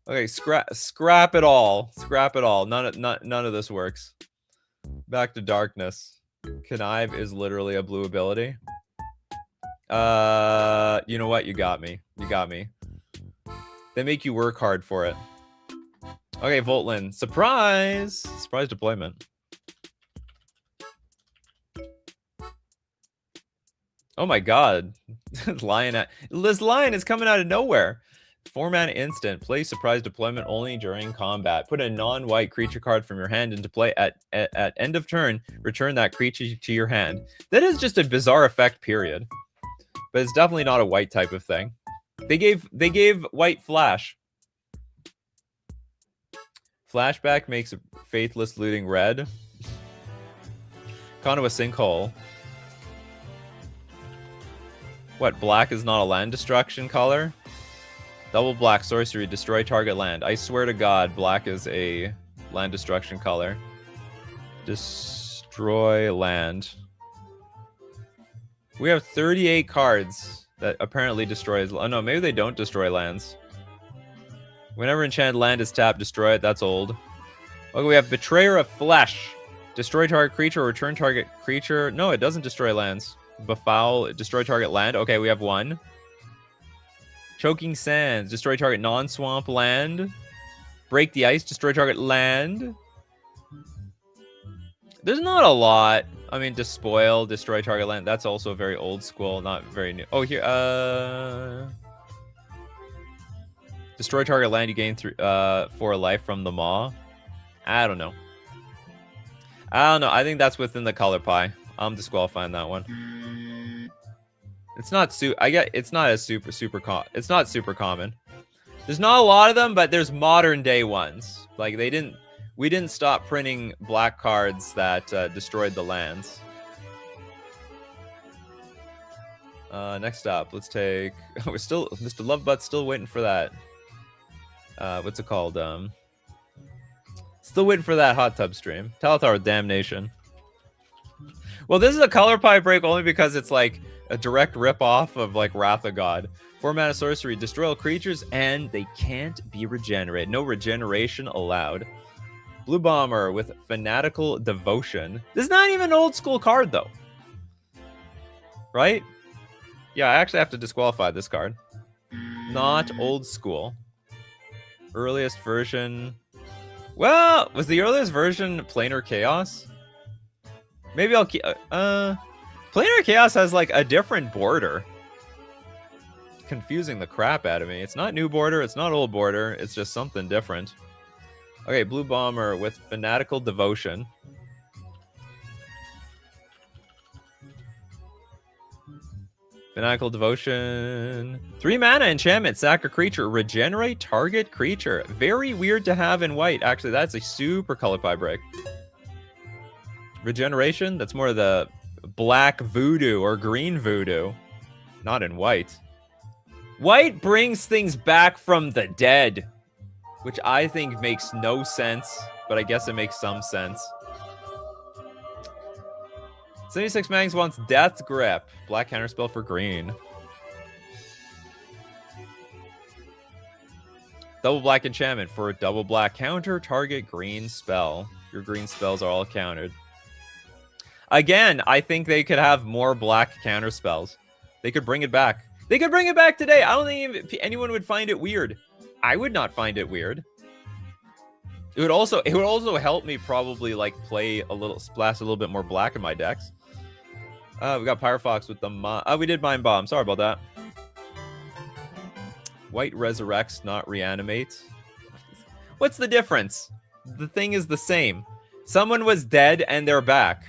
Okay, scrap it all. Scrap it all. None of this works. Back to darkness. Connive is literally a blue ability. You know what? You got me. You got me. They make you work hard for it. Okay, Voltlin. Surprise! Surprise deployment. Oh my god. This lion is coming out of nowhere. 4-mana instant. Play surprise deployment only during combat. Put a non-white creature card from your hand into play at end of turn. Return that creature to your hand. That is just a bizarre effect, period. But it's definitely not a white type of thing. They gave white flash. Flashback makes Faithless Looting red. Kind of a sinkhole. What, black is not a land destruction color? Double black sorcery, destroy target land. I swear to God, black is a land destruction color. Destroy land. We have 38 cards that apparently destroys... Oh no, maybe they don't destroy lands. Whenever enchanted land is tapped, destroy it. That's old. Okay, we have Betrayer of Flesh. Destroy target creature or return target creature. No, it doesn't destroy lands. Befoul, destroy target land. Okay, we have one. Choking Sands, destroy target non-swamp land. Break the Ice, destroy target land. There's not a lot. I mean, Despoil, destroy target land. That's also very old school, not very new. Oh, here, destroy target land, you gain 4 life from the Maw. I don't know. I think that's within the color pie. I'm disqualifying that one. It's not it's not as it's not super common. There's not a lot of them, but there's modern day ones. Like we didn't stop printing black cards that destroyed the lands. Next up, let's take. We're still Mr. Lovebutt's still waiting for that. What's it called? Still waiting for that hot tub stream. Talithar Damnation. Well, this is a color pie break only because it's like a direct rip-off of like Wrath of God. 4 mana sorcery, destroy all creatures, and they can't be regenerated. No regeneration allowed. Blue Bomber with Fanatical Devotion. This is not even an old school card though. Right? Yeah, I actually have to disqualify this card. Not old school. Earliest version. Well, was the earliest version Planar Chaos? Maybe I'll keep. Planar Chaos has like a different border. Confusing the crap out of me. It's not new border. It's not old border. It's just something different. Okay, Blue Bomber with Fanatical Devotion. Fanatical Devotion. 3 mana enchantment. Sack a creature. Regenerate target creature. Very weird to have in white. Actually, that's a super color pie break. Regeneration. That's more of the black voodoo or green voodoo. Not in white. White brings things back from the dead. Which I think makes no sense. But I guess it makes some sense. 76 Mangs wants Death Grip. Black counterspell for green. Double black enchantment for a double black counter target green spell. Your green spells are all countered. Again, I think they could have more black counter spells. They could bring it back. They could bring it back today. I don't think anyone would find it weird. I would not find it weird. It would also help me probably like play a little splash a little bit more black in my decks. We got Pyrofox with the we did Mind Bomb. Sorry about that. White resurrects, not reanimate. What's the difference? The thing is the same. Someone was dead and they're back.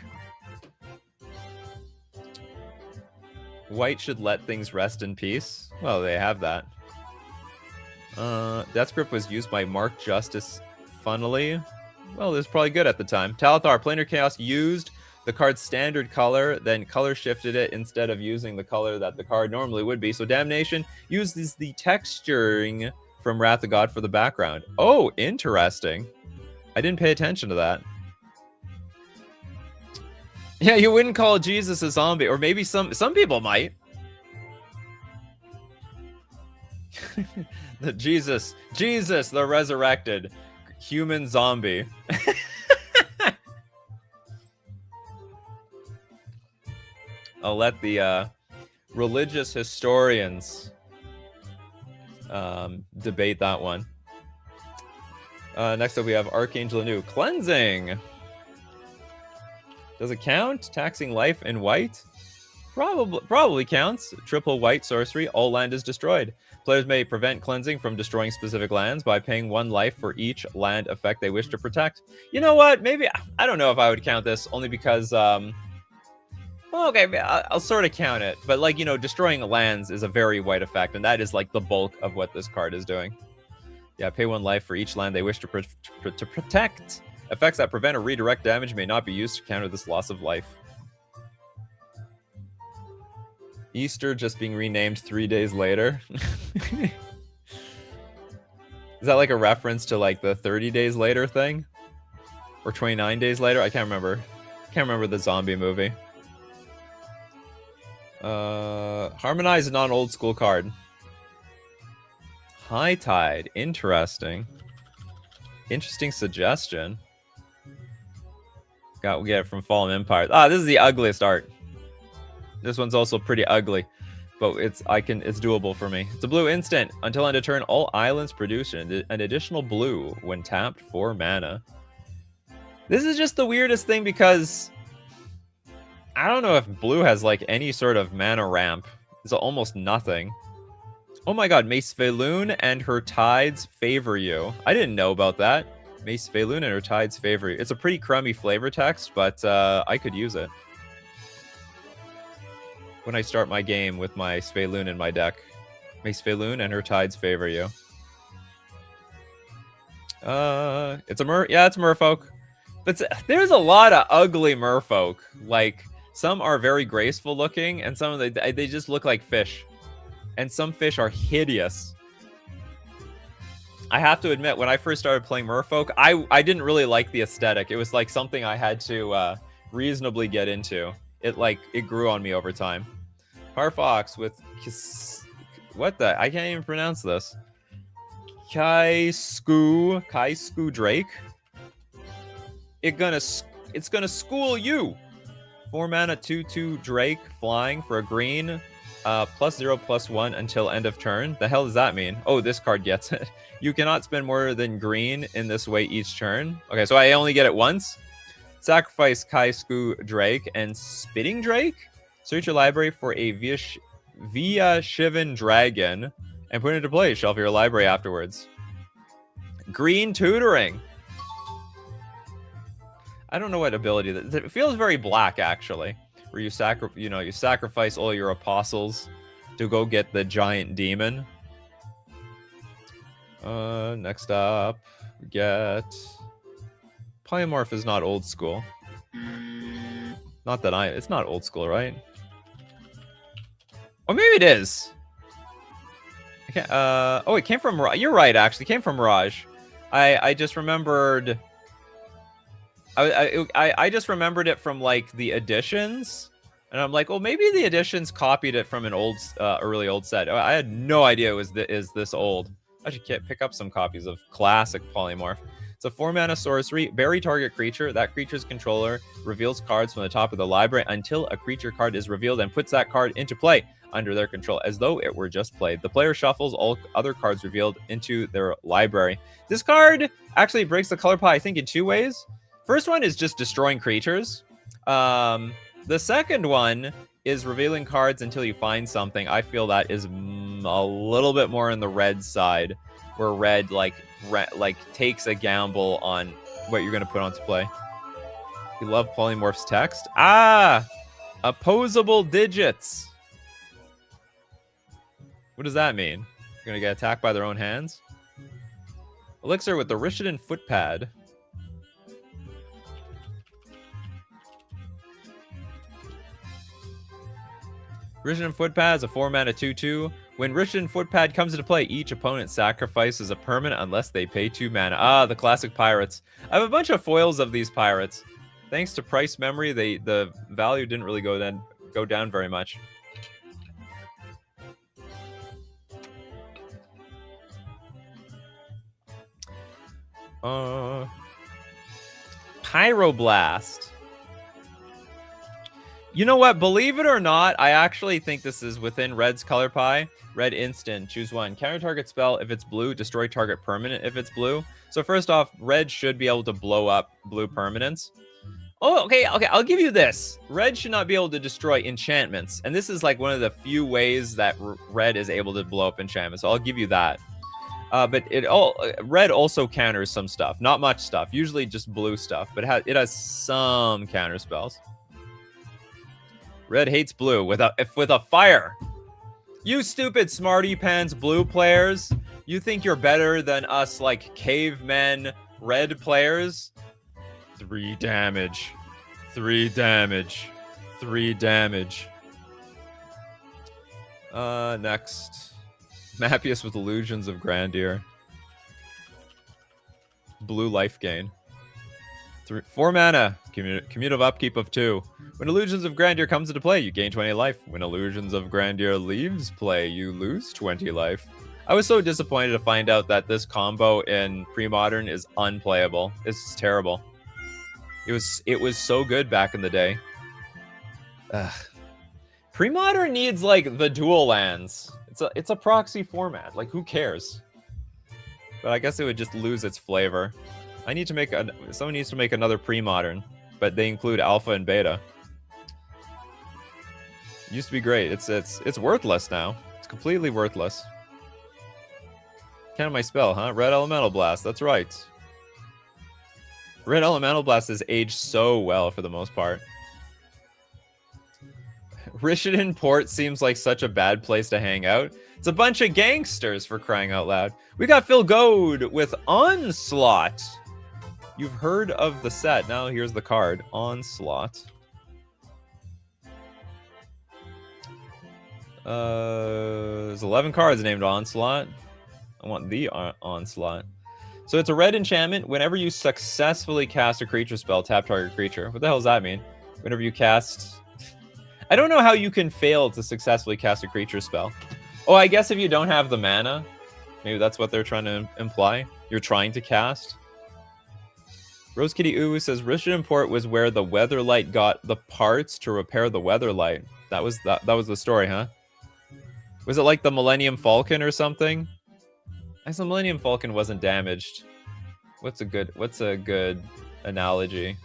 White should let things rest in peace. Well, they have that. Death Grip was used by Mark Justice funnily. Well, it was probably good at the time. Talithar, Planar Chaos used the card's standard color, then color shifted it instead of using the color that the card normally would be. So Damnation uses the texturing from Wrath of God for the background. Oh, interesting. I didn't pay attention to that. Yeah, you wouldn't call Jesus a zombie, or maybe some people might. Jesus, the resurrected human zombie. I'll let the religious historians debate that one. Next up, we have Archangel Anu. Cleansing. Does it count? Taxing life in white? Probably counts. Triple white sorcery. All land is destroyed. Players may prevent cleansing from destroying specific lands by paying 1 life for each land effect they wish to protect. You know what? Maybe I don't know if I would count this only because well, okay, I'll sort of count it. But like, you know, destroying lands is a very white effect, and that is like the bulk of what this card is doing. Yeah, pay 1 life for each land they wish to protect. Effects that prevent or redirect damage may not be used to counter this loss of life. Easter just being renamed 3 days later. Is that like a reference to like the 30 days later thing? Or 29 days later? I can't remember. Can't remember the zombie movie. Harmonize is not an old school card. High Tide. Interesting. Interesting suggestion. We get it from Fallen Empire. Ah, this is the ugliest art. This one's also pretty ugly, but it's doable for me. It's a blue instant. Until end of turn, all islands produce an additional blue when tapped for mana. This is just the weirdest thing because I don't know if blue has like any sort of mana ramp. It's almost nothing. Oh my god, Mace Feloon and her tides favor you. I didn't know about that. Mace Feloon and her tides favor you. It's a pretty crummy flavor text, but I could use it when I start my game with my Feloon in my deck. Mace Feloon and her tides favor you. It's a it's merfolk. But there's a lot of ugly merfolk. Like, some are very graceful looking, and some of they just look like fish. And some fish are hideous. I have to admit, when I first started playing merfolk, I didn't really like the aesthetic. It was like something I had to reasonably get into. It grew on me over time. Parfox with what the? I can't even pronounce this. Kaisku Drake. It's gonna school you. 4 mana 2/2 Drake flying for a green. +0/+1 until end of turn. The hell does that mean? Oh, this card gets it. You cannot spend more than green in this way each turn. Okay, so I only get it once. Sacrifice Kaisku Drake and Spitting Drake. Search your library for a Via Shivan Dragon and put it into play. Shelf your library afterwards. Green Tutoring. I don't know what ability that it feels very black actually. Where you sacrifice all your apostles to go get the giant demon. Next up, we get Polymorph is not old school. Not that it's not old school, right? Or maybe it is. I can't, oh, it came from, you're right, actually, it came from Mirage. I just remembered, I just remembered it from, like, the editions. And I'm like, well, maybe the editions copied it from an old, early old set. I had no idea it was this old. I should pick up some copies of classic Polymorph. It's a 4-mana sorcery. Bury target creature. That creature's controller reveals cards from the top of the library until a creature card is revealed and puts that card into play under their control as though it were just played. The player shuffles all other cards revealed into their library. This card actually breaks the color pie, I think, in 2 ways. First one is just destroying creatures. The second one is revealing cards until you find something. I feel that is a little bit more on the red side, where red takes a gamble on what you're going to put onto play. You love Polymorph's text. Opposable digits. What does that mean? You're going to get attacked by their own hands? Elixir with the Rishadan Footpad. Rishadan Footpad is a 4-mana 2/2. When Rishadan Footpad comes into play, each opponent sacrifices a permanent unless they pay 2 mana. The classic pirates. I have a bunch of foils of these pirates. Thanks to price memory, the value didn't really go down very much. Pyroblast. You know what? Believe it or not, I actually think this is within Red's color pie. Red instant. Choose one. Counter target spell if it's blue. Destroy target permanent if it's blue. So first off, Red should be able to blow up blue permanents. Oh, okay. I'll give you this. Red should not be able to destroy enchantments. And this is like one of the few ways that Red is able to blow up enchantments. So I'll give you that. But Red also counters some stuff. Not much stuff. Usually just blue stuff. But it has some counter spells. Red hates blue with a fire. You stupid smarty pants blue players. You think you're better than us like cavemen red players? 3 damage. 3 damage. 3 damage. Next. Mappius with Illusions of Grandeur. Blue life gain. 4 mana. Commutative upkeep of 2. When Illusions of Grandeur comes into play, you gain 20 life. When Illusions of Grandeur leaves play, you lose 20 life. I was so disappointed to find out that this combo in pre-modern is unplayable. It's terrible. It was so good back in the day. Ugh. Pre-modern needs like the dual lands. It's a proxy format. Like, who cares? But I guess it would just lose its flavor. Someone needs to make another pre-modern, but they include alpha and beta. It used to be great. It's worthless now. It's completely worthless. Can't my spell, huh? Red Elemental Blast. That's right. Red Elemental Blast has aged so well for the most part. Richmond Port seems like such a bad place to hang out. It's a bunch of gangsters, for crying out loud. We got Phil Goad with Onslaught. You've heard of the set. Now here's the card. Onslaught. There's 11 cards named Onslaught. I want the Onslaught. So it's a red enchantment. Whenever you successfully cast a creature spell, tap target creature. What the hell does that mean? Whenever you cast... I don't know how you can fail to successfully cast a creature spell. Oh, I guess if you don't have the mana. Maybe that's what they're trying to imply. You're trying to cast. Rose Kitty Ooh says Richmond Port was where the Weatherlight got the parts to repair the Weatherlight. That was the story, huh? Was it like the Millennium Falcon or something? I guess the Millennium Falcon wasn't damaged. What's a good analogy?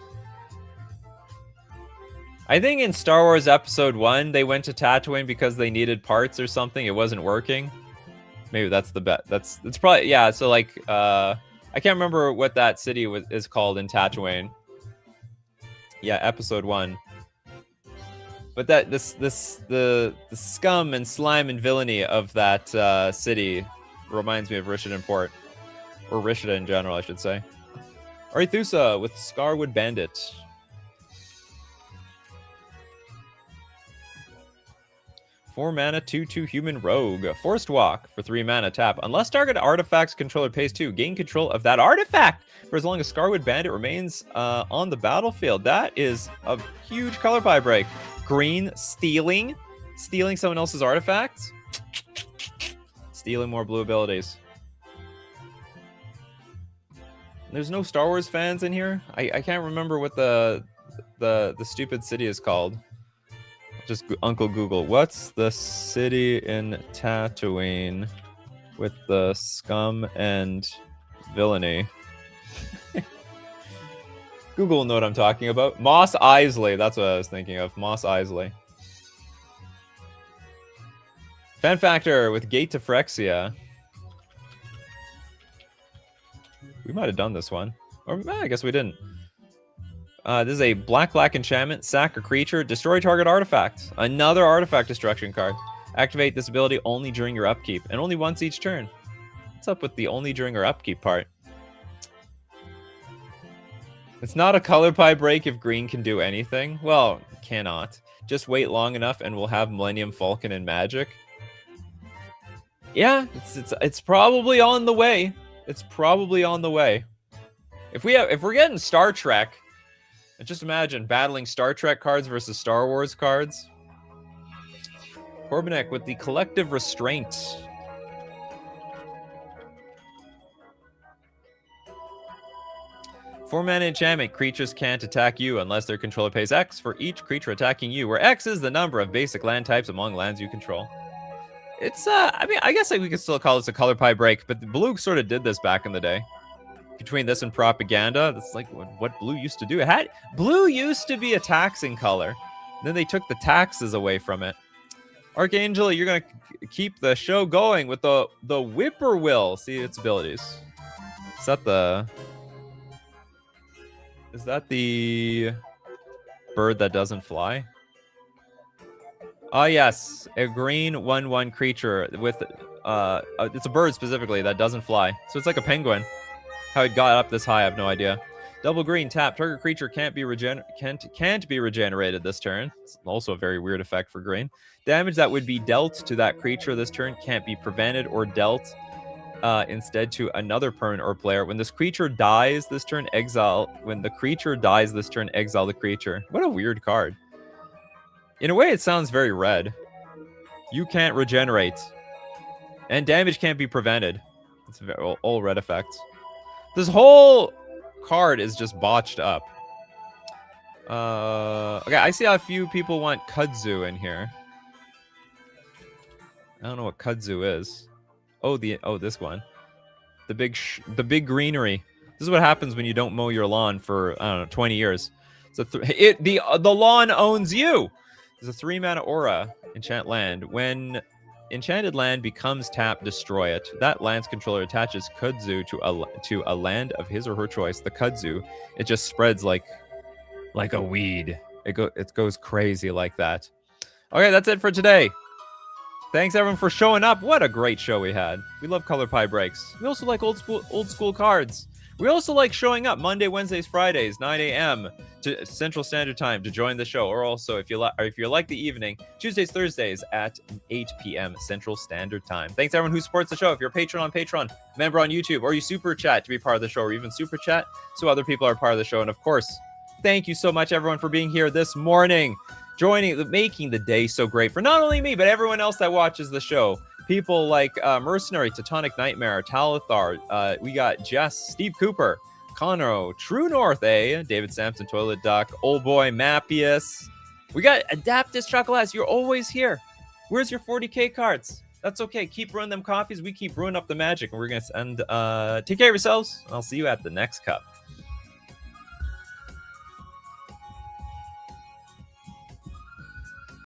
I think in Star Wars Episode 1, they went to Tatooine because they needed parts or something. It wasn't working. Maybe that's the bet. It's probably, yeah. So like, I can't remember what that city is called in Tatooine. Yeah, Episode 1. But that the scum and slime and villainy of that city reminds me of Richmond Port, or Richmond in general, I should say. Arethusa with Scarwood Bandit. Four mana, 2/2 human rogue. Forced Walk for 3 mana, tap. Unless target artifact's controller pays 2, gain control of that artifact for as long as Scarwood Bandit remains on the battlefield. That is a huge color pie break. Green, stealing someone else's artifacts. Stealing more blue abilities. There's no Star Wars fans in here. I can't remember what the stupid city is called. Just Uncle Google. What's the city in Tatooine with the scum and villainy? Google will know what I'm talking about. Mos Eisley. That's what I was thinking of. Mos Eisley. Fan Factor with Gate to Phyrexia. We might have done this one. Or I guess we didn't. This is a black enchantment. Sack a creature. Destroy target artifact. Another artifact destruction card. Activate this ability only during your upkeep. And only once each turn. What's up with the only during your upkeep part? It's not a color pie break if green can do anything. Well, cannot. Just wait long enough and we'll have Millennium Falcon and Magic. Yeah, it's probably on the way. It's probably on the way. If we're getting Star Trek, just imagine battling Star Trek cards versus Star Wars cards. Corbinek with the Collective Restraint. Four mana enchantment. Creatures can't attack you unless their controller pays X for each creature attacking you, where X is the number of basic land types among lands you control. It's, I mean, I guess we could still call this a color pie break, but the blue sort of did this back in the day. Between this and propaganda, that's like what blue used to do. Blue used to be a taxing color. Then they took the taxes away from it. Archangel, you're gonna keep the show going with the Whippoorwill. See its abilities. Is that the bird that doesn't fly? Oh yes, a green 1/1 creature with it's a bird specifically that doesn't fly. So it's like a penguin. How it got up this high, I have no idea. Double green, tap. Target creature can't be regenerated this turn. It's also a very weird effect for green. Damage that would be dealt to that creature this turn can't be prevented or dealt instead to another permanent or player. When this creature dies this turn, exile. When the creature dies this turn, exile the creature. What a weird card. In a way, it sounds very red. You can't regenerate. And damage can't be prevented. It's all red effects. This whole card is just botched up. Okay, I see how a few people want kudzu in here. I don't know what kudzu is. Oh, this one. The big greenery. This is what happens when you don't mow your lawn for, I don't know, 20 years. So the lawn owns you. There's a 3-mana aura, enchant land. When enchanted land becomes tapped, destroy it. That land's controller attaches kudzu to a land of his or her choice. The kudzu, it just spreads like a weed. It goes crazy like that. Okay, that's it for today. Thanks everyone for showing up. What a great show we had. We love color pie breaks. We also like old school cards. We also like showing up Monday, Wednesdays, Fridays, 9 a.m. to Central Standard Time to join the show. Or also, if you like the evening, Tuesdays, Thursdays at 8 p.m. Central Standard Time. Thanks everyone who supports the show. If you're a patron on Patreon, member on YouTube, or you super chat to be part of the show, or even super chat so other people are part of the show. And of course, thank you so much everyone for being here this morning, making the day so great for not only me but everyone else that watches the show. People like Mercenary, Teutonic Nightmare, Talithar, we got Jess, Steve Cooper, Conro, True North David Sampson, Toilet Duck, Old Boy, Mappius. We got Adaptus Chocolates. You're always here. Where's your 40k cards? That's okay. Keep brewing them coffees. We keep brewing up the magic, and we're gonna end. Take care of yourselves. I'll see you at the next cup.